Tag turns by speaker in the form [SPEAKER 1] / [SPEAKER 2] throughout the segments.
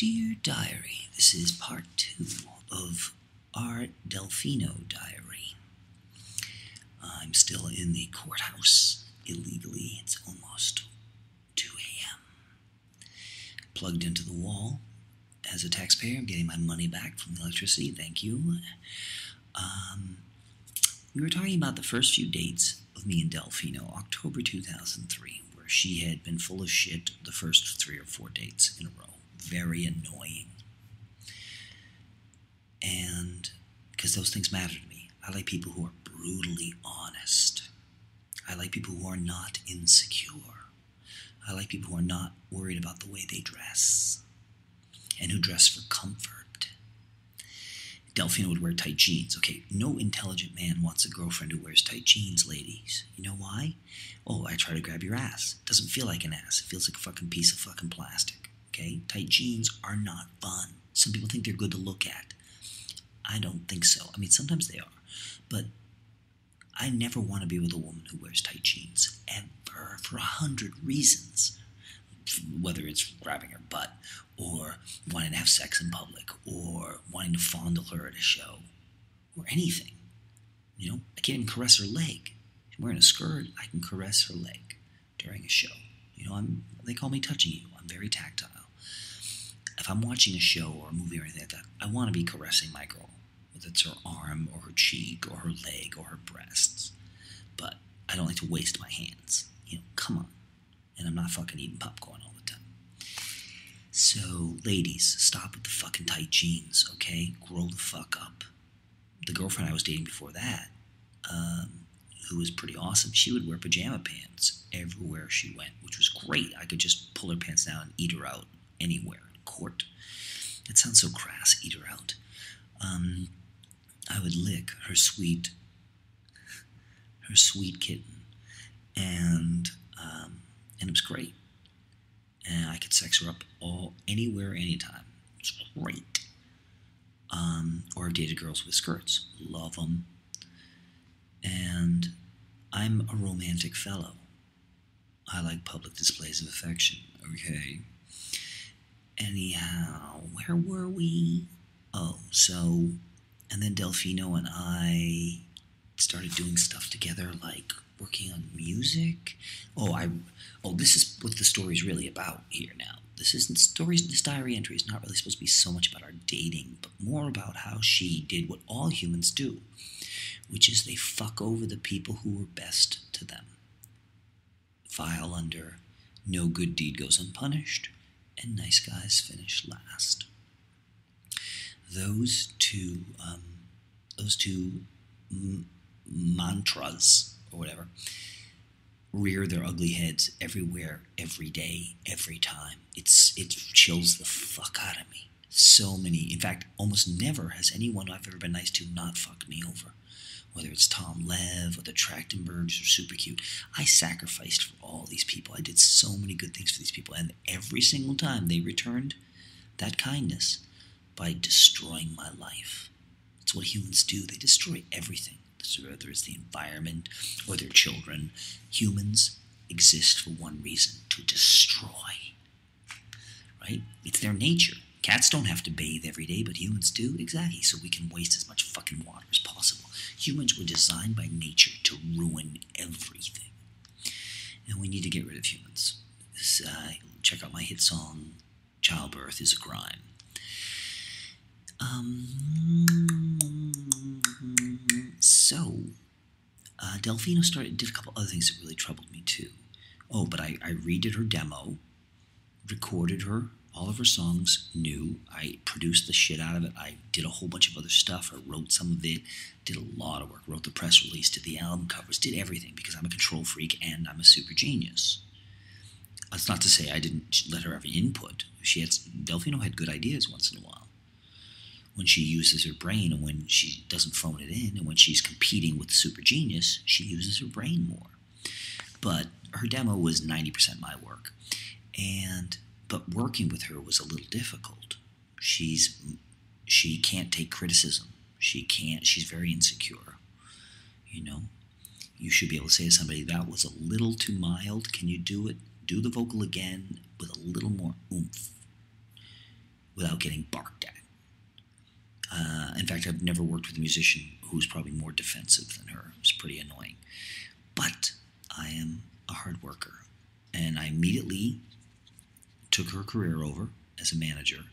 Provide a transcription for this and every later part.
[SPEAKER 1] Dear Diary, this is part 2 of our Delfino diary. I'm still in the courthouse illegally. It's almost 2 a.m. Plugged into the wall. As a taxpayer, I'm getting my money back from the electricity. Thank you. We were talking about the first few dates of me and Delfino, October 2003, where she had been full of shit the first 3 or 4 dates in a row. Very annoying. And because those things matter to me. I like people who are brutally honest. I like people who are not insecure. I like people who are not worried about the way they dress and who dress for comfort. Delfino would wear tight jeans. Okay, no intelligent man wants a girlfriend who wears tight jeans, ladies. You know why? Oh, I try to grab your ass. It doesn't feel like an ass. It feels like a fucking piece of fucking plastic. Okay? Tight jeans are not fun. Some people think they're good to look at. I don't think so. I mean, sometimes they are. But I never want to be with a woman who wears tight jeans. Ever. For 100 reasons. Whether it's grabbing her butt, or wanting to have sex in public, or wanting to fondle her at a show, or anything. You know, I can't even caress her leg. She's wearing a skirt, I can caress her leg during a show. You know, they call me touching you. I'm very tactile. If I'm watching a show or a movie or anything like that, I want to be caressing my girl, whether it's her arm or her cheek or her leg or her breasts. But I don't like to waste my hands. You know, come on. And I'm not fucking eating popcorn all the time. So, ladies, stop with the fucking tight jeans, okay? Grow the fuck up. The girlfriend I was dating before that, who was pretty awesome, she would wear pajama pants everywhere she went, which was great. I could just pull her pants down and eat her out anywhere in court. That sounds so crass, eat her out. I would lick her sweet kitten, and it was great. And I could sex her up anywhere, anytime. It's great. Or I've dated girls with skirts. Love them. And I'm a romantic fellow. I like public displays of affection, okay? Anyhow, where were we? Oh, so, and then Delfino and I started doing stuff together, like working on music. This is what the story's really about here now. This diary entry is not really supposed to be so much about our dating, but more about how she did what all humans do, which is they fuck over the people who were best to them. File under no good deed goes unpunished, and nice guys finish last. Those two mantras, or whatever, rear their ugly heads everywhere, every day, every time. It chills the fuck out of me. So many, in fact, almost never has anyone I've ever been nice to not fucked me over. Whether it's Tom Lev or the Trachtenbergs or Super Cute. I sacrificed for all these people. I did so many good things for these people, and every single time they returned that kindness by destroying my life. It's what humans do. They destroy everything. Whether it's the environment or their children. Humans exist for one reason, to destroy. Right? It's their nature. Cats don't have to bathe every day, but humans do. Exactly. So we can waste as much fucking water as possible. Humans were designed by nature to ruin everything. And we need to get rid of humans. Check out my hit song, Childbirth is a Crime. Delfino did a couple other things that really troubled me too. Oh, but I redid her demo, recorded her, all of her songs new. I produced the shit out of it. I did a whole bunch of other stuff. I wrote some of it, did a lot of work, wrote the press release, did the album covers, did everything because I'm a control freak and I'm a super genius. That's not to say I didn't let her have an input. Delfino had good ideas once in a while. When she uses her brain and when she doesn't phone it in and when she's competing with the super genius, she uses her brain more. But her demo was 90% my work. But working with her was a little difficult. She can't take criticism. She's very insecure. You know? You should be able to say to somebody, that was a little too mild. Can you do it? Do the vocal again with a little more oomph. without getting barked at. In fact, I've never worked with a musician who's probably more defensive than her. It's pretty annoying. But I am a hard worker. And I immediately took her career over as a manager.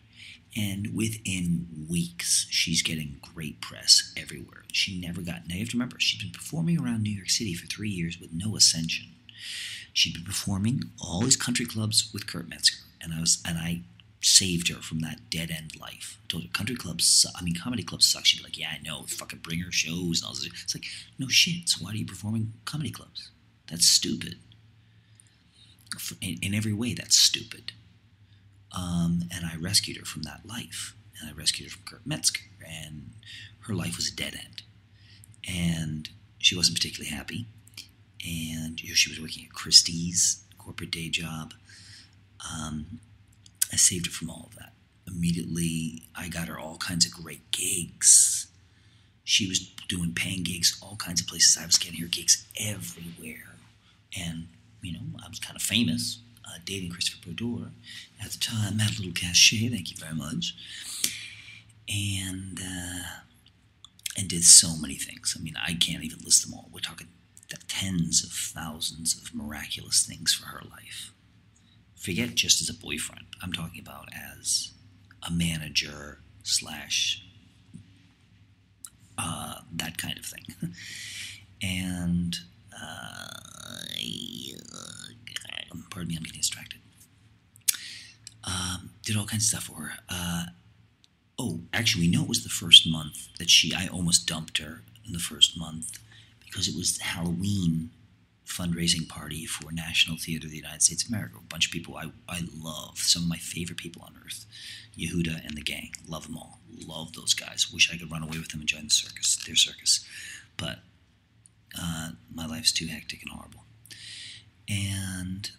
[SPEAKER 1] And within weeks, she's getting great press everywhere. She never got... Now, you have to remember, she'd been performing around New York City for 3 years with no ascension. She'd been performing all these country clubs with Kurt Metzger. And I saved her from that dead-end life. I told her, comedy clubs suck. She'd be like, yeah, I know, fucking bring her shows and all this. It's like, no shit, so why are you performing comedy clubs? That's stupid. In every way, that's stupid. And I rescued her from that life. And I rescued her from Kurt Metzger. And her life was a dead end. And she wasn't particularly happy. And she was working at Christie's, corporate day job. I saved her from all of that. Immediately, I got her all kinds of great gigs. She was doing paying gigs all kinds of places. I was getting her gigs everywhere. And, I was kind of famous, dating Christopher Brodeur. At the time, had a little cachet, thank you very much. And did so many things. I can't even list them all. We're talking tens of thousands of miraculous things for her life. Forget just as a boyfriend. I'm talking about as a manager / that kind of thing. And pardon me, I'm getting distracted. Did all kinds of stuff for her. Actually, we know it was the first month that I almost dumped her in the first month because it was Halloween fundraising party for National Theater of the United States of America. A bunch of people I love, some of my favorite people on earth. Yehuda and the gang. Love them all. Love those guys. Wish I could run away with them and join their circus. But my life's too hectic and horrible. And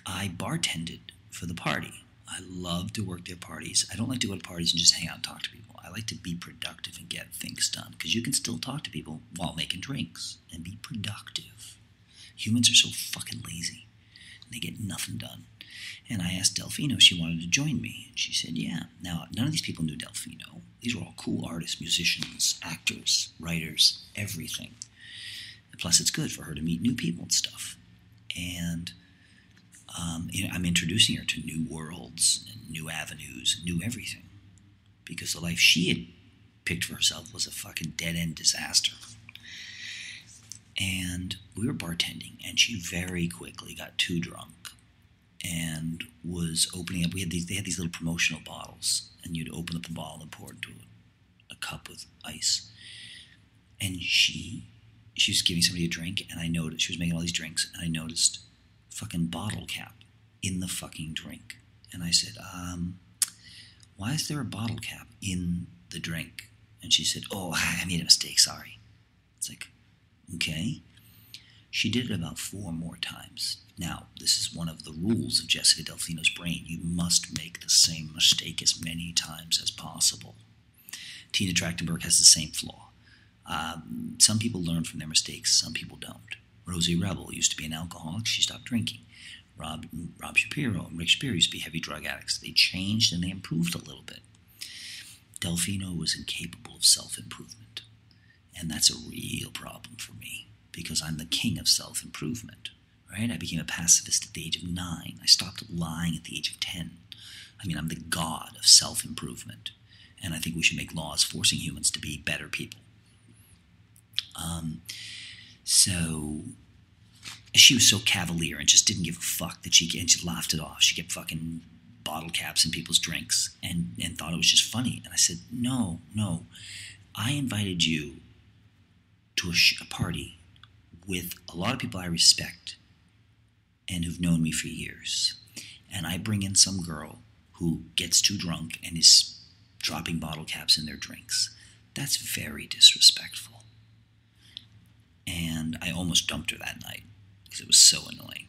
[SPEAKER 1] I bartended for the party. I love to work their parties. I don't like to go to parties and just hang out and talk to people. I like to be productive and get things done, because you can still talk to people while making drinks and be productive. Humans are so fucking lazy. They get nothing done. And I asked Delfino if she wanted to join me, and she said, yeah. Now, none of these people knew Delfino. These were all cool artists, musicians, actors, writers, everything. And plus, it's good for her to meet new people and stuff. And I'm introducing her to new worlds and new avenues, new everything. Because the life she had picked for herself was a fucking dead-end disaster. And we were bartending, and she very quickly got too drunk and was opening up. They had these little promotional bottles, and you'd open up the bottle and pour it into a cup with ice. And she was giving somebody a drink, and I noticed, she was making all these drinks, and I noticed fucking bottle cap in the fucking drink. And I said, why is there a bottle cap in the drink? And she said, oh, I made a mistake, sorry. It's like, okay. She did it about 4 more times. Now, this is one of the rules of Jessica Delfino's brain. You must make the same mistake as many times as possible. Tina Trachtenberg has the same flaw. Some people learn from their mistakes, some people don't. Rosie Rebel used to be an alcoholic. She stopped drinking. Rob Shapiro and Rick Shapiro used to be heavy drug addicts. They changed and they improved a little bit. Delfino was incapable of self-improvement. And that's a real problem for me, because I'm the king of self-improvement. Right? I became a pacifist at the age of 9. I stopped lying at the age of 10. I'm the god of self-improvement. And I think we should make laws forcing humans to be better people. So she was so cavalier and just didn't give a fuck that she laughed it off. She kept fucking bottle caps in people's drinks and thought it was just funny. And I said, no. I invited you to a party with a lot of people I respect and who've known me for years. And I bring in some girl who gets too drunk and is dropping bottle caps in their drinks. That's very disrespectful. And I almost dumped her that night because it was so annoying.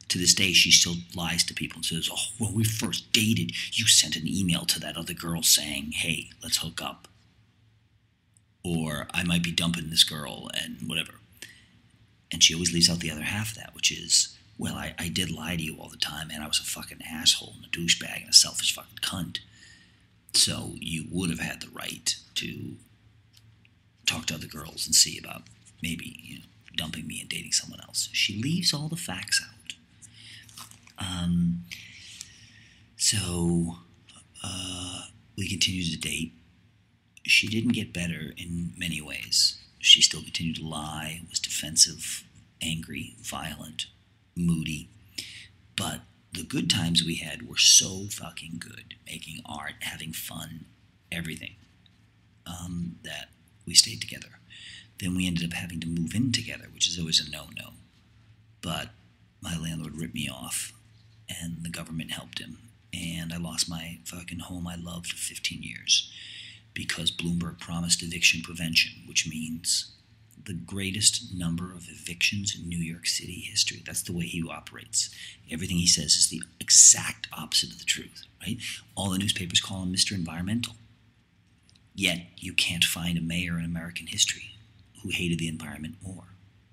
[SPEAKER 1] To this day, she still lies to people and says, oh, when we first dated, you sent an email to that other girl saying, hey, let's hook up. Or I might be dumping this girl and whatever. And she always leaves out the other half of that, which is, Well, I did lie to you all the time, and I was a fucking asshole and a douchebag and a selfish fucking cunt. So you would have had the right to talk to other girls and see about maybe, dumping me and dating someone else. She leaves all the facts out. So we continued to date. She didn't get better in many ways. She still continued to lie, was defensive, angry, violent, moody. But the good times we had were so fucking good, making art, having fun, everything, that we stayed together. Then we ended up having to move in together, which is always a no-no. But my landlord ripped me off, and the government helped him. And I lost my fucking home I loved for 15 years because Bloomberg promised eviction prevention, which means the greatest number of evictions in New York City history. That's the way he operates. Everything he says is the exact opposite of the truth, right? All the newspapers call him Mr. Environmental. Yet you can't find a mayor in American history who hated the environment more.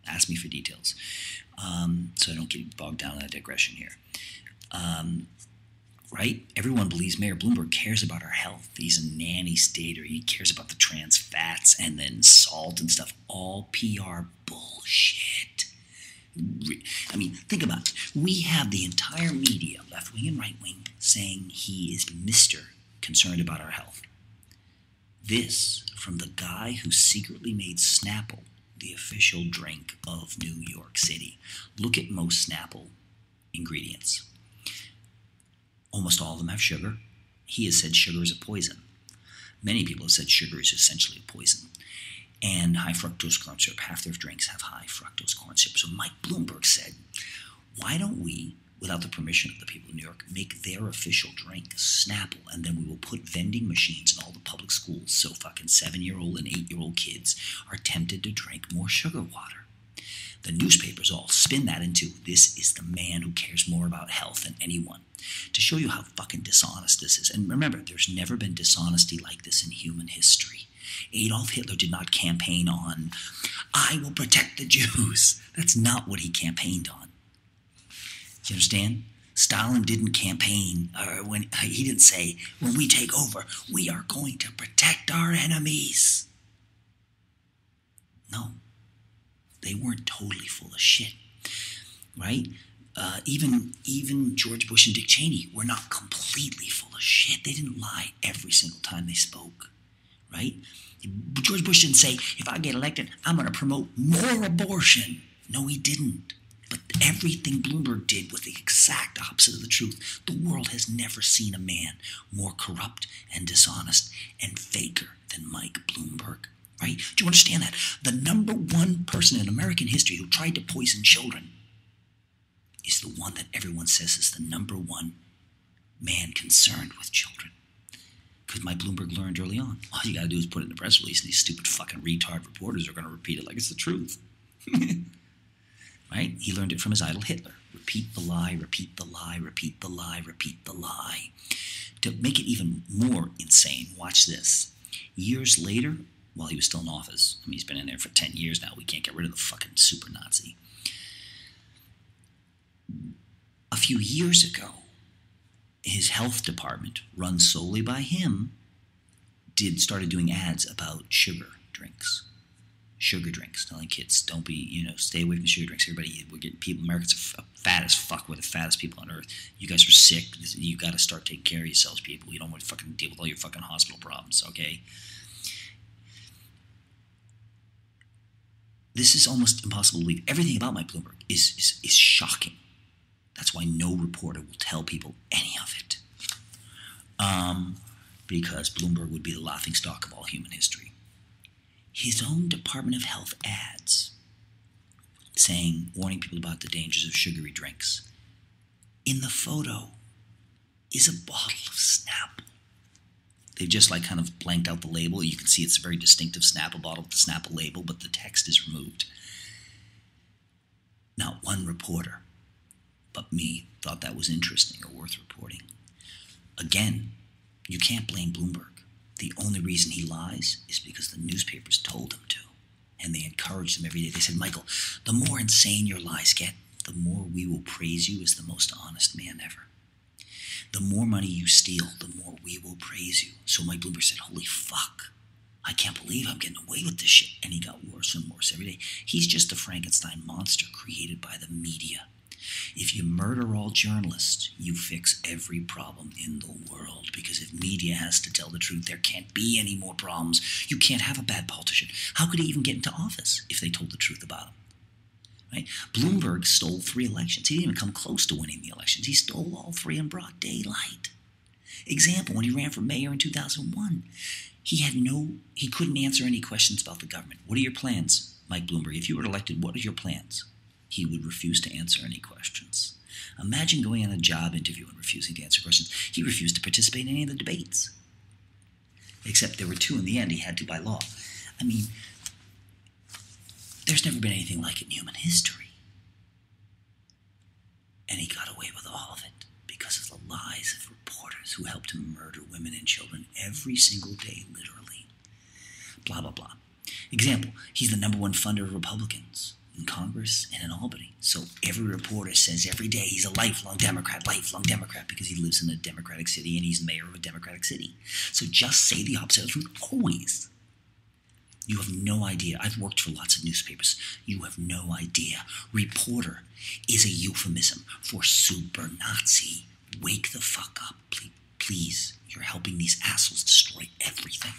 [SPEAKER 1] Ask me for details. So I don't get bogged down in a digression here. Right? Everyone believes Mayor Bloomberg cares about our health. He's a nanny state, or he cares about the trans fats and then salt and stuff. All PR bullshit. I mean, think about it. We have the entire media, left wing and right wing, saying he is Mr. concerned about our health. This from the guy who secretly made Snapple the official drink of New York City. Look at most Snapple ingredients. Almost all of them have sugar. He has said sugar is a poison. Many people have said sugar is essentially a poison. And high fructose corn syrup. Half their drinks have high fructose corn syrup. So Mike Bloomberg said, why don't we, without the permission of the people of New York, make their official drink Snapple, and then we will put vending machines in all the public schools so fucking 7-year-old and 8-year-old kids are tempted to drink more sugar water. The newspapers all spin that into, this is the man who cares more about health than anyone. To show you how fucking dishonest this is. And remember, there's never been dishonesty like this in human history. Adolf Hitler did not campaign on, I will protect the Jews. That's not what he campaigned on. Do you understand? Stalin didn't campaign, or when he didn't say, when we take over, we are going to protect our enemies. No. They weren't totally full of shit, right? Even George Bush and Dick Cheney were not completely full of shit. They didn't lie every single time they spoke, right? George Bush didn't say, if I get elected, I'm going to promote more abortion. No, he didn't. But everything Bloomberg did was the exact opposite of the truth. The world has never seen a man more corrupt and dishonest and faker than Mike Bloomberg. Right? Do you understand that? The number one person in American history who tried to poison children is the one that everyone says is the number one man concerned with children. Because Mike Bloomberg learned early on, all you got to do is put it in the press release, and these stupid fucking retard reporters are going to repeat it like it's the truth. Right? He learned it from his idol Hitler. Repeat the lie, repeat the lie, repeat the lie, repeat the lie. To make it even more insane, watch this. Years later, while he was still in office, I mean, he's been in there for 10 years now. We can't get rid of the fucking super Nazi. A few years ago, his health department, run solely by him, started doing ads about sugar drinks. Sugar drinks, telling kids, don't be, stay away from sugar drinks. Everybody, we're getting people, Americans are fat as fuck. We're the fattest people on earth. You guys are sick. You got to start taking care of yourselves, people. You don't want to fucking deal with all your fucking hospital problems, okay? This is almost impossible to believe. Everything about Mike Bloomberg is shocking. That's why no reporter will tell people any of it. Because Bloomberg would be the laughingstock of all human history. His own Department of Health ads warning people about the dangers of sugary drinks. In the photo is a bottle of Snapple. They've just kind of blanked out the label. You can see it's a very distinctive Snapple bottle with the Snapple label, but the text is removed. Not one reporter but me thought that was interesting or worth reporting. Again, you can't blame Bloomberg. The only reason he lies is because the newspapers told him to, and they encouraged him every day. They said, Michael, the more insane your lies get, the more we will praise you as the most honest man ever. The more money you steal, the more we will praise you. So Mike Bloomberg said, holy fuck, I can't believe I'm getting away with this shit. And he got worse and worse every day. He's just a Frankenstein monster created by the media. If you murder all journalists, you fix every problem in the world. Because if media has to tell the truth, there can't be any more problems. You can't have a bad politician. How could he even get into office if they told the truth about him? Right? Bloomberg stole 3 elections. He didn't even come close to winning the elections. He stole all 3 in broad daylight. Example, when he ran for mayor in 2001, he couldn't answer any questions about the government. What are your plans, Mike Bloomberg? If you were elected, what are your plans? He would refuse to answer any questions. Imagine going on a job interview and refusing to answer questions. He refused to participate in any of the debates. Except there were 2 in the end he had to by law. I mean, there's never been anything like it in human history. And he got away with all of it because of the lies of reporters who helped him murder women and children every single day, literally. Blah, blah, blah. Example, he's the #1 funder of Republicans in Congress and in Albany. So every reporter says every day he's a lifelong Democrat, because he lives in a Democratic city and he's mayor of a Democratic city. So just say the opposite of the truth, always. You have no idea. I've worked for lots of newspapers. You have no idea. Reporter is a euphemism for super Nazi. Wake the fuck up, please. You're helping these assholes destroy everything.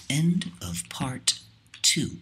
[SPEAKER 1] End of part 2.